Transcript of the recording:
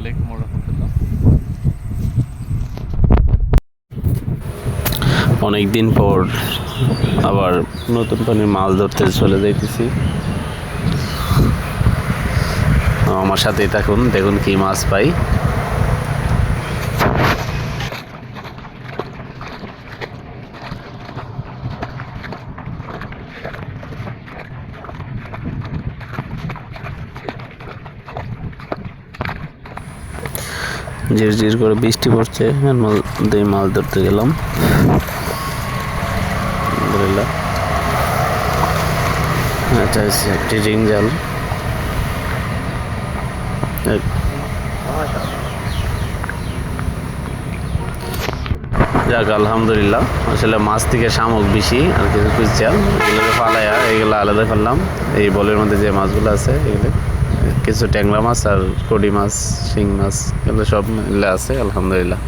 আলাইকুম ওয়া রাহমাতুল্লাহ। অনেক দিন পর আবার নতুন পানির মাছ ধরতে চলে যাইতেছি। আমার সাথেই থাকুন, দেখুন কি মাছ পাই। ঝির ঝির করে বৃষ্টি পড়ছে, মাছ ধরতে গেলাম। আলহামদুলিল্লাহ, এটা হচ্ছে একটি রিং জাল। যাক আলহামদুলিল্লাহ, আসলে মাছ থেকে শামুক বেশি আর কিছু কুইচাল, এগুলোকে ফালাইয়া এগুলো আলাদা করলাম। এই বলের মধ্যে যে মাছগুলো আছে এগুলো কিছু ট্যাংরা মাছ আর কডি মাছ, শিং মাছ, এগুলো সব মিলে আছে আলহামদুলিল্লাহ।